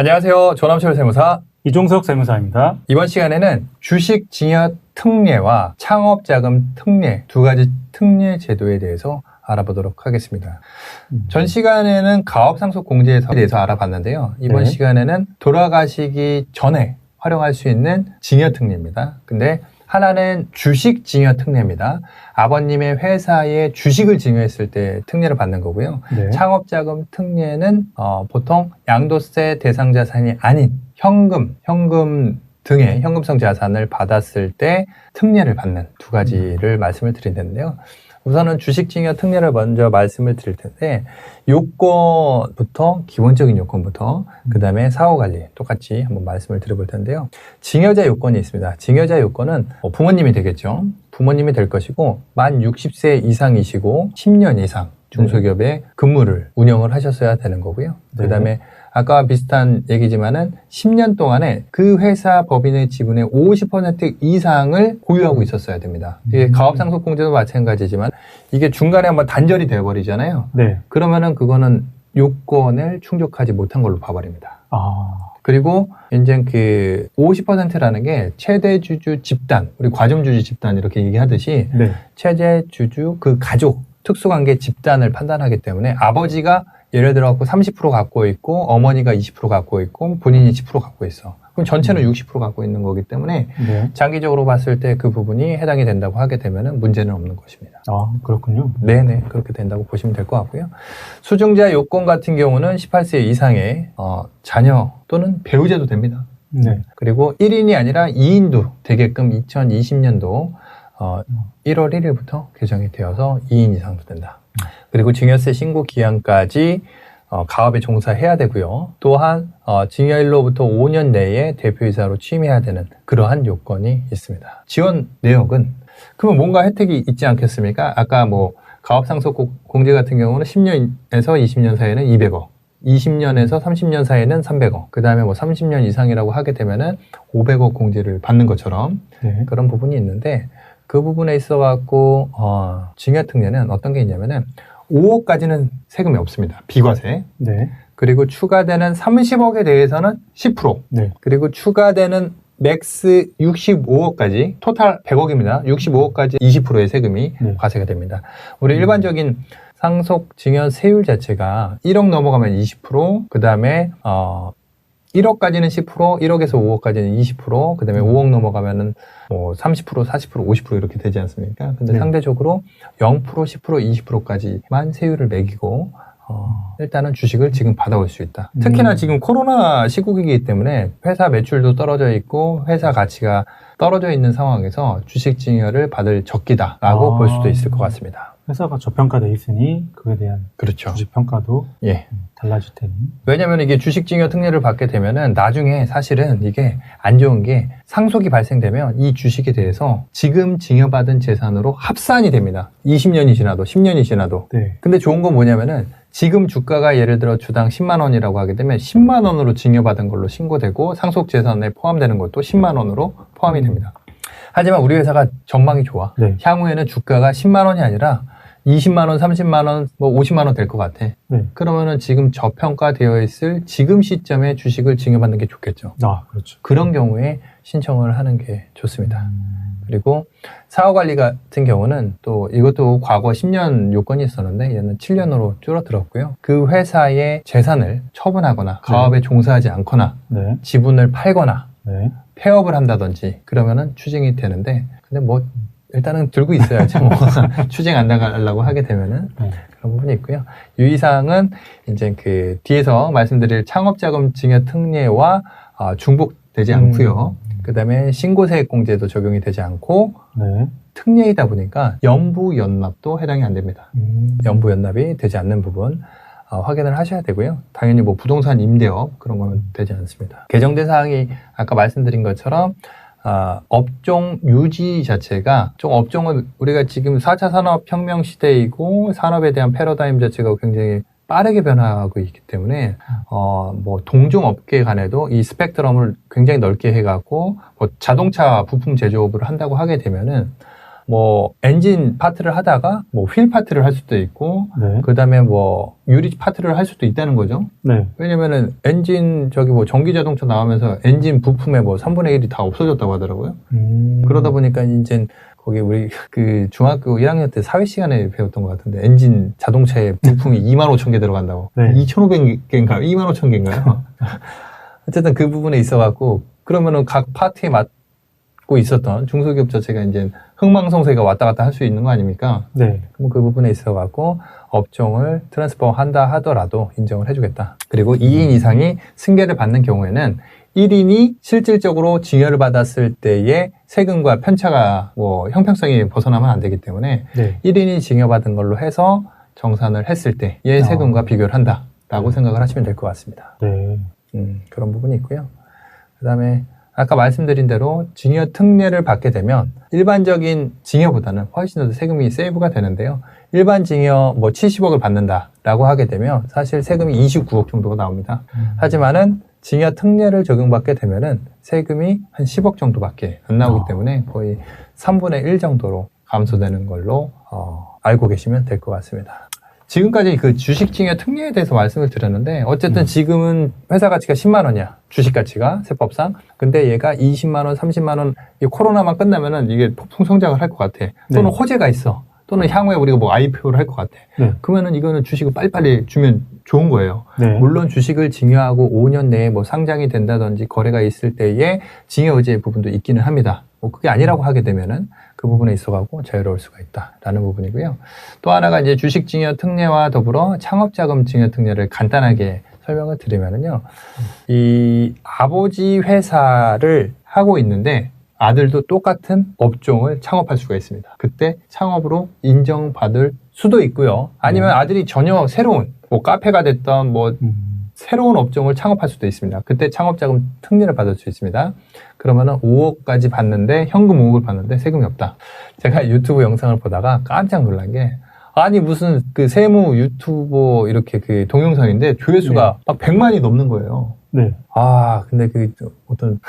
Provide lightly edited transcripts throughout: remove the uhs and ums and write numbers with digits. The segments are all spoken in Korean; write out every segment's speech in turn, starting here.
안녕하세요. 조남철 세무사 이종석 세무사입니다. 이번 시간에는 주식 증여 특례와 창업자금 특례 두 가지 특례 제도에 대해서 알아보도록 하겠습니다. 전 시간에는 가업상속공제에 대해서 알아봤는데요. 이번 시간에는 돌아가시기 전에 활용할 수 있는 증여 특례입니다. 근데 하나는 주식 증여 특례입니다. 아버님의 회사에 주식을 증여했을 때 특례를 받는 거고요. 창업자금 특례는 보통 양도세 대상 자산이 아닌 현금 등의 현금성 자산을 받았을 때 특례를 받는 두 가지를 말씀을 드리는데요. 우선은 주식 증여 특례를 먼저 말씀을 드릴 텐데, 요건부터, 기본적인 요건부터, 그 다음에 사후관리 똑같이 한번 말씀을 드려볼 텐데요. 증여자 요건이 있습니다. 증여자 요건은 부모님이 되겠죠. 부모님이 될 것이고, 만 60세 이상이시고 10년 이상 중소기업에 근무를 운영을 하셨어야 되는 거고요. 그 다음에 아까와 비슷한 얘기지만은 10년 동안에 그 회사 법인의 지분의 50% 이상을 보유하고 있었어야 됩니다. 이게 가업상속공제도 마찬가지지만 이게 중간에 한번 단절이 되어버리잖아요. 그러면은 그거는 요건을 충족하지 못한 걸로 봐버립니다. 그리고 이제 그 50%라는 게 최대 주주 집단, 우리 과점주주 집단 이렇게 얘기하듯이 최대 주주 그 가족 특수관계 집단을 판단하기 때문에 아버지가 예를 들어 30% 갖고 있고 어머니가 20% 갖고 있고 본인이 10% 갖고 있어. 그럼 전체는 60% 갖고 있는 거기 때문에 장기적으로 봤을 때 그 부분이 해당이 된다고 하게 되면 문제는 없는 것입니다. 그렇군요. 네네, 그렇게 된다고 보시면 될 것 같고요. 수증자 요건 같은 경우는 18세 이상의 자녀 또는 배우자도 됩니다. 그리고 1인이 아니라 2인도 되게끔 2020년도 1월 1일부터 개정이 되어서 2인 이상도 된다. 그리고 증여세 신고 기한까지 가업에 종사해야 되고요. 또한 증여일로부터 5년 내에 대표이사로 취임해야 되는 그러한 요건이 있습니다. 지원 내역은 그러면 뭔가 혜택이 있지 않겠습니까? 아까 뭐 가업상속공제 같은 경우는 10년에서 20년 사이에는 200억, 20년에서 30년 사이에는 300억, 그 다음에 뭐 30년 이상이라고 하게 되면은 500억 공제를 받는 것처럼 그런 부분이 있는데, 그 부분에 있어갖고 증여특례는 어떤 게 있냐면은 5억까지는 세금이 없습니다. 비과세. 그리고 추가되는 30억에 대해서는 10%. 그리고 추가되는 맥스 65억까지, 토탈 100억입니다. 65억까지 20%의 세금이 과세가 됩니다. 우리 일반적인 상속 증여 세율 자체가 1억 넘어가면 20%, 그 다음에 1억까지는 10%, 1억에서 5억까지는 20%, 그 다음에 5억 넘어가면은 뭐 30%, 40%, 50% 이렇게 되지 않습니까? 근데 상대적으로 0%, 10%, 20%까지만 세율을 매기고, 일단은 주식을 지금 받아올 수 있다. 특히나 지금 코로나 시국이기 때문에 회사 매출도 떨어져 있고, 회사 가치가 떨어져 있는 상황에서 주식 증여를 받을 적기다라고 볼 수도 있을 것 같습니다. 회사가 저평가돼 있으니 그에 대한 주식 평가도 달라질 테니. 왜냐면 이게 주식 증여 특례를 받게 되면은 나중에 사실은 이게 안 좋은 게, 상속이 발생되면 이 주식에 대해서 지금 증여받은 재산으로 합산이 됩니다. 20년이 지나도 10년이 지나도. 근데 좋은 건 뭐냐면은 지금 주가가 예를 들어 주당 10만 원이라고 하게 되면 10만 원으로 증여받은 걸로 신고되고, 상속 재산에 포함되는 것도 10만 원으로 포함이 됩니다. 하지만 우리 회사가 전망이 좋아. 향후에는 주가가 10만 원이 아니라 20만 원, 30만 원, 뭐 50만 원 될 것 같아. 그러면은 지금 저평가되어 있을 지금 시점에 주식을 증여받는 게 좋겠죠. 그렇죠. 그런 경우에 신청을 하는 게 좋습니다. 그리고 사후관리 같은 경우는 또 이것도 과거 10년 요건이 있었는데 얘는 7년으로 줄어들었고요. 그 회사의 재산을 처분하거나 가업에 종사하지 않거나 지분을 팔거나 폐업을 한다든지 그러면은 추징이 되는데, 근데 뭐 일단은 들고 있어야지 뭐 추징 안 나가려고 하게 되면은 그런 부분이 있고요. 유의사항은 이제 그 뒤에서 말씀드릴 창업자금 증여 특례와 중복되지 않고요. 그 다음에 신고세액공제도 적용이 되지 않고 특례이다 보니까 연부연납도 해당이 안 됩니다. 연부연납이 되지 않는 부분 확인을 하셔야 되고요. 당연히 뭐 부동산 임대업 그런 거는 되지 않습니다. 개정된 사항이 아까 말씀드린 것처럼 업종 유지 자체가, 좀 업종은 우리가 지금 4차 산업혁명 시대이고 산업에 대한 패러다임 자체가 굉장히 빠르게 변화하고 있기 때문에 뭐 동종 업계 간에도 이 스펙트럼을 굉장히 넓게 해갖고 뭐 자동차 부품 제조업을 한다고 하게 되면은 뭐 엔진 파트를 하다가 뭐 휠 파트를 할 수도 있고 네. 그다음에 뭐 유리 파트를 할 수도 있다는 거죠. 네. 왜냐면은 엔진 저기 뭐 전기 자동차 나오면서 엔진 부품의 뭐 3분의 1이 다 없어졌다고 하더라고요. 그러다 보니까 이제 거기 우리 그 중학교 1학년 때 사회 시간에 배웠던 것 같은데 엔진 자동차에 부품이 25,000개 들어간다고. 네. 2,500개인가 25,000개인가요? 어쨌든 그 부분에 있어갖고 그러면은 각 파트에 맡고 있었던 중소기업 자체가 이제 흥망성쇠가 왔다 갔다 할 수 있는 거 아닙니까? 네. 그럼 그 부분에 있어갖고 업종을 트랜스퍼 한다 하더라도 인정을 해주겠다. 그리고 2인 이상이 승계를 받는 경우에는 1인이 실질적으로 징여를 받았을 때의 세금과 편차가 뭐 형평성이 벗어나면 안 되기 때문에 네. 1인이 징여받은 걸로 해서 정산을 했을 때의 세금과 비교를 한다라고 생각을 하시면 될 것 같습니다. 네. 그런 부분이 있고요. 그 다음에 아까 말씀드린 대로 징여 특례를 받게 되면 일반적인 징여보다는 훨씬 더 세금이 세이브가 되는데요. 일반 징여 뭐 70억을 받는다라고 하게 되면 사실 세금이 29억 정도가 나옵니다. 하지만은 징여 특례를 적용받게 되면은 세금이 한 10억 정도밖에 안 나오기 때문에 거의 3분의 1 정도로 감소되는 걸로 알고 계시면 될 것 같습니다. 지금까지 그 주식징여 특례에 대해서 말씀을 드렸는데 어쨌든 지금은 회사 가치가 10만 원이야. 주식 가치가 세법상. 근데 얘가 20만 원, 30만 원, 이 코로나만 끝나면은 이게 폭풍 성장을 할 것 같아. 또는 호재가 있어. 또는 향후에 우리가 뭐 IPO를 할 것 같아. 네. 그러면은 이거는 주식을 빨리빨리 주면 좋은 거예요. 네. 물론 주식을 징여하고 5년 내에 뭐 상장이 된다든지 거래가 있을 때에 징여 의제 부분도 있기는 합니다. 뭐 그게 아니라고 하게 되면은 그 부분에 있어가고 자유로울 수가 있다라는 부분이고요. 또 하나가 이제 주식 징여 특례와 더불어 창업자금 징여 특례를 간단하게 설명을 드리면은요. 이 아버지 회사를 하고 있는데 아들도 똑같은 업종을 창업할 수가 있습니다. 그때 창업으로 인정받을 수도 있고요. 아니면 아들이 전혀 새로운 뭐 카페가 됐던 뭐 새로운 업종을 창업할 수도 있습니다. 그때 창업자금 특례를 받을 수 있습니다. 그러면은 5억까지 받는데 현금 5억을 받는데 세금이 없다. 제가 유튜브 영상을 보다가 깜짝 놀란 게 아니 무슨 그 세무 유튜버 이렇게 그 동영상인데 조회수가 막 100만이 넘는 거예요. 네. 아 근데 그 어떤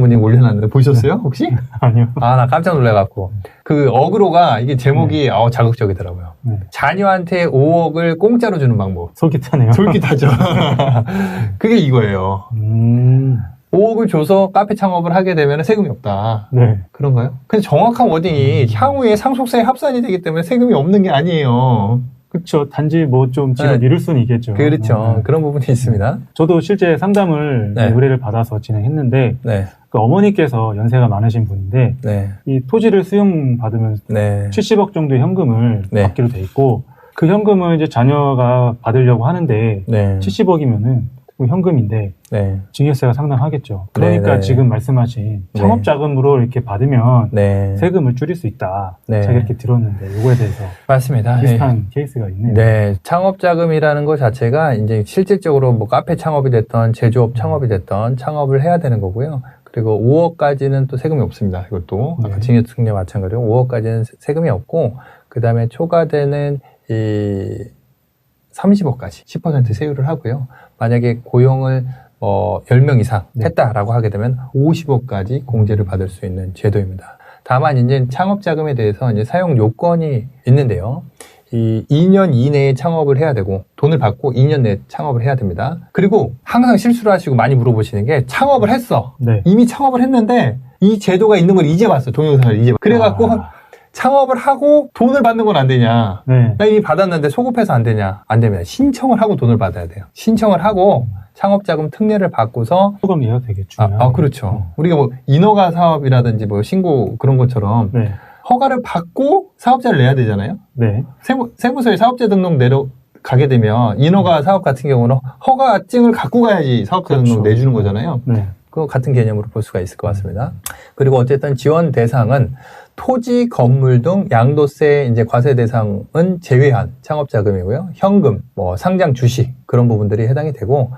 분이 올려놨는데 보셨어요 혹시? 아니요. 아 나 깜짝 놀라갖고 그 어그로가 이게 제목이 자극적이더라고요. 네. 자녀한테 5억을 공짜로 주는 방법. 솔깃하네요. 솔깃하죠. 그게 이거예요. 5억을 줘서 카페 창업을 하게 되면 세금이 없다. 네. 그런가요? 근데 정확한 워딩이 향후에 상속세에 합산이 되기 때문에 세금이 없는 게 아니에요. 그렇죠. 단지 뭐 좀 지금 미룰 수는 있겠죠. 그렇죠. 그런 부분이 있습니다. 저도 실제 상담을 의뢰를 받아서 진행했는데 그 어머니께서 연세가 많으신 분인데 이 토지를 수용받으면 70억 정도의 현금을 받기로 돼 있고 그 현금을 이제 자녀가 받으려고 하는데 70억이면은 현금인데 증여세가 상당하겠죠. 그러니까 지금 말씀하신 창업자금으로 이렇게 받으면 세금을 줄일 수 있다. 제가 이렇게 들었는데 이거에 대해서 맞습니다. 비슷한 케이스가 있네요. 네, 창업자금이라는 것 자체가 이제 실질적으로 뭐 카페 창업이 됐던 제조업 창업이 됐던 창업을 해야 되는 거고요. 그리고 5억까지는 또 세금이 없습니다. 이것도 아까 징여 특례 마찬가지로 5억까지는 세금이 없고 그 다음에 초과되는 이 30억까지 10% 세율을 하고요. 만약에 고용을 10명 이상 했다라고 하게 되면 50억까지 공제를 받을 수 있는 제도입니다. 다만 이제 창업자금에 대해서 이제 사용 요건이 있는데요. 이 2년 이내에 창업을 해야 되고 돈을 받고 2년 내에 창업을 해야 됩니다. 그리고 항상 실수를 하시고 많이 물어보시는 게 창업을 했어. 이미 창업을 했는데 이 제도가 있는 걸 이제 봤어. 동영상을 이제 봤어. 그래갖고 창업을 하고 돈을 받는 건 안 되냐? 나 이미 받았는데 소급해서 안 되냐? 안 됩니다. 신청을 하고 돈을 받아야 돼요. 신청을 하고 창업자금 특례를 받고서 소금 내야 되겠죠. 그렇죠. 우리가 뭐 인허가 사업이라든지 뭐 신고 그런 것처럼 허가를 받고 사업자를 내야 되잖아요. 세무서에 사업자 등록 내려가게 되면 인허가 사업 같은 경우는 허가증을 갖고 가야지 사업자 등록 내주는 거잖아요. 그 같은 개념으로 볼 수가 있을 것 같습니다. 그리고 어쨌든 지원 대상은 토지, 건물 등 양도세 이제 과세 대상은 제외한 창업자금이고요. 현금, 뭐 상장 주식 그런 부분들이 해당이 되고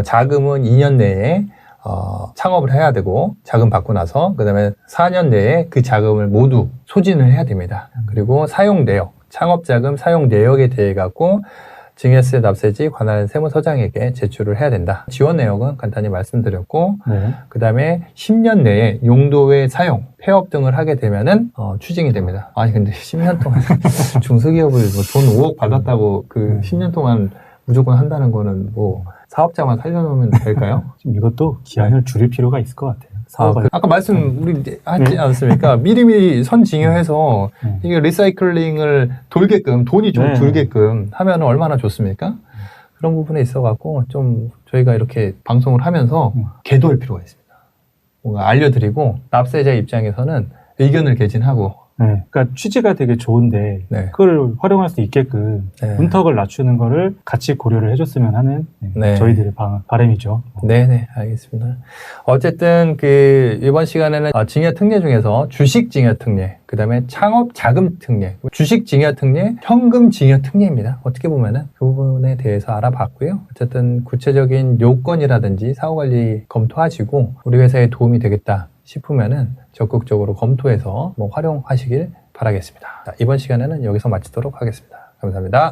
자금은 2년 내에 창업을 해야 되고 자금 받고 나서 그다음에 4년 내에 그 자금을 모두 소진을 해야 됩니다. 그리고 사용 내역, 창업자금 사용 내역에 대해 갖고 증여세 납세지 관할 세무서장에게 제출을 해야 된다. 지원 내역은 간단히 말씀드렸고, 그 다음에 10년 내에 용도 외 사용, 폐업 등을 하게 되면은 추징이 됩니다. 아니 근데 10년 동안 중소기업을 돈 5억 받았다고 그 10년 동안 무조건 한다는 거는 뭐 사업자만 살려놓으면 될까요? 이것도 기한을 줄일 필요가 있을 것 같아요. 아까 말씀 우리 하지 않습니까? 미리미리 선징여해서 이게 리사이클링을 돌게끔 돈이 좀 들게끔 하면 얼마나 좋습니까? 그런 부분에 있어갖고 좀 저희가 이렇게 방송을 하면서 계도할 필요가 있습니다. 뭔가 알려드리고 납세자 입장에서는 의견을 개진하고. 그러니까 취지가 되게 좋은데 그걸 활용할 수 있게끔 문턱을 낮추는 거를 같이 고려를 해줬으면 하는 저희들의 바람이죠. 네네, 알겠습니다. 어쨌든 이번 시간에는 증여 특례 중에서 주식 증여 특례, 그 다음에 창업 자금 특례, 주식 증여 특례, 현금 증여 특례입니다. 어떻게 보면은 그 부분에 대해서 알아봤고요. 어쨌든 구체적인 요건이라든지 사후관리 검토하시고 우리 회사에 도움이 되겠다 싶으면은 적극적으로 검토해서 활용하시길 바라겠습니다. 자, 이번 시간에는 여기서 마치도록 하겠습니다. 감사합니다.